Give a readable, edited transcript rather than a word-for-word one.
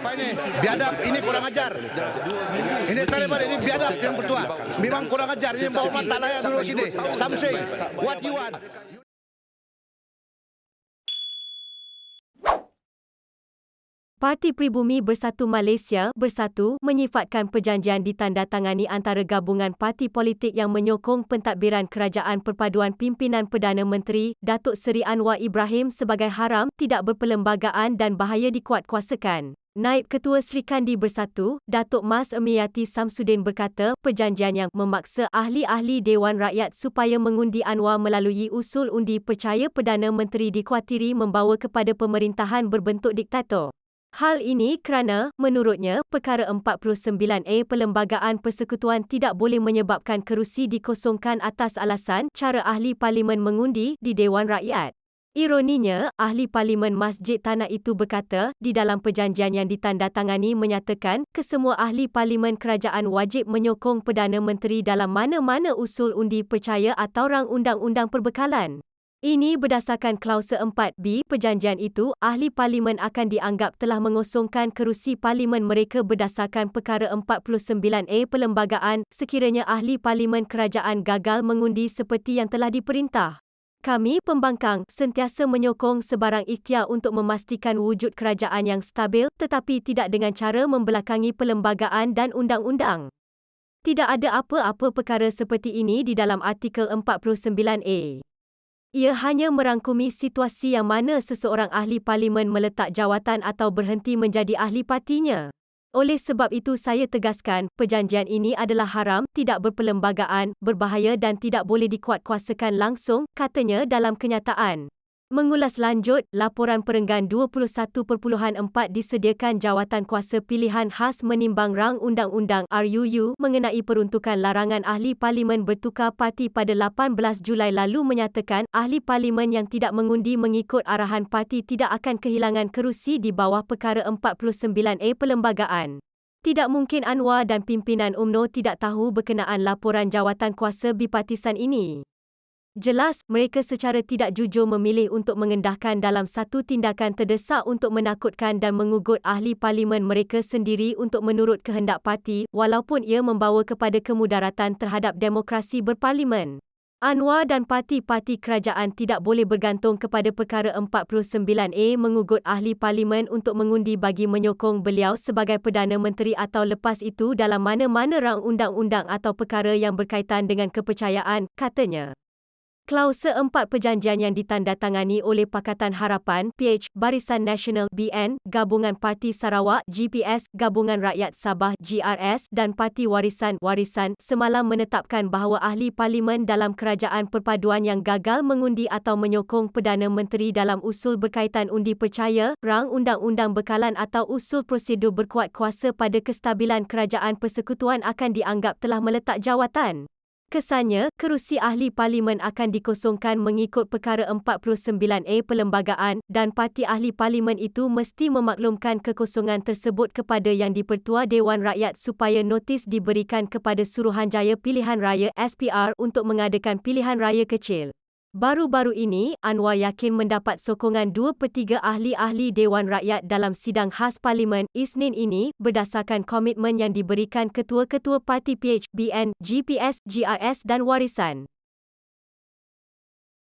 Apa ini? Biadab, ini kurang ajar. Ini Taliban, ini biadab yang bertua. Memang kurang ajar, ini bawa mata layak dulu sini. Something, what you want? Parti Pribumi Bersatu Malaysia Bersatu menyifatkan perjanjian ditandatangani antara gabungan parti politik yang menyokong pentadbiran Kerajaan Perpaduan Pimpinan Perdana Menteri Datuk Seri Anwar Ibrahim sebagai haram, tidak berperlembagaan dan bahaya dikuatkuasakan. Naib Ketua Serikandi Bersatu, Datuk Mas Emiyati Samsudin berkata, perjanjian yang memaksa ahli-ahli Dewan Rakyat supaya mengundi Anwar melalui usul undi percaya Perdana Menteri dikhawatiri membawa kepada pemerintahan berbentuk diktator. Hal ini kerana, menurutnya, perkara 49A Perlembagaan Persekutuan tidak boleh menyebabkan kerusi dikosongkan atas alasan cara ahli parlimen mengundi di Dewan Rakyat. Ironinya, ahli parlimen Masjid Tanah itu berkata, di dalam perjanjian yang ditandatangani menyatakan, kesemua ahli parlimen kerajaan wajib menyokong Perdana Menteri dalam mana-mana usul undi percaya atau rang undang-undang perbekalan. Ini berdasarkan klausa 4B perjanjian itu, ahli parlimen akan dianggap telah mengosongkan kerusi parlimen mereka berdasarkan perkara 49A Perlembagaan sekiranya ahli parlimen kerajaan gagal mengundi seperti yang telah diperintah. Kami pembangkang sentiasa menyokong sebarang ikhtiar untuk memastikan wujud kerajaan yang stabil tetapi tidak dengan cara membelakangi perlembagaan dan undang-undang. Tidak ada apa-apa perkara seperti ini di dalam artikel 49A. Ia hanya merangkumi situasi yang mana seseorang ahli parlimen meletak jawatan atau berhenti menjadi ahli partinya. Oleh sebab itu saya tegaskan, perjanjian ini adalah haram, tidak berperlembagaan, berbahaya dan tidak boleh dikuatkuasakan langsung, katanya dalam kenyataan. Mengulas lanjut, laporan perenggan 21.4 disediakan Jawatan Kuasa Pilihan Khas menimbang rang undang-undang RUU mengenai peruntukan larangan ahli parlimen bertukar parti pada 18 Julai lalu menyatakan ahli parlimen yang tidak mengundi mengikut arahan parti tidak akan kehilangan kerusi di bawah perkara 49A Perlembagaan. Tidak mungkin Anwar dan pimpinan UMNO tidak tahu berkenaan laporan Jawatan Kuasa Bipartisan ini. Jelas, mereka secara tidak jujur memilih untuk mengendahkan dalam satu tindakan terdesak untuk menakutkan dan mengugut ahli parlimen mereka sendiri untuk menurut kehendak parti, walaupun ia membawa kepada kemudaratan terhadap demokrasi berparlimen. Anwar dan parti-parti kerajaan tidak boleh bergantung kepada perkara 49A mengugut ahli parlimen untuk mengundi bagi menyokong beliau sebagai Perdana Menteri atau lepas itu dalam mana-mana rang undang-undang atau perkara yang berkaitan dengan kepercayaan, katanya. Klausa 4 perjanjian yang ditandatangani oleh Pakatan Harapan PH, Barisan Nasional BN, Gabungan Parti Sarawak GPS, Gabungan Rakyat Sabah GRS dan Parti Warisan semalam menetapkan bahawa ahli parlimen dalam kerajaan perpaduan yang gagal mengundi atau menyokong Perdana Menteri dalam usul berkaitan undi percaya, rang undang-undang bekalan atau usul prosedur berkuat kuasa pada kestabilan kerajaan persekutuan akan dianggap telah meletak jawatan. Kesannya, kerusi ahli parlimen akan dikosongkan mengikut perkara 49A Perlembagaan dan parti ahli parlimen itu mesti memaklumkan kekosongan tersebut kepada Yang di-Pertua Dewan Rakyat supaya notis diberikan kepada Suruhanjaya Pilihan Raya SPR untuk mengadakan pilihan raya kecil. Baru-baru ini, Anwar yakin mendapat sokongan 2/3 ahli-ahli Dewan Rakyat dalam sidang khas Parlimen Isnin ini berdasarkan komitmen yang diberikan ketua-ketua parti PH, BN, GPS, GRS dan Warisan.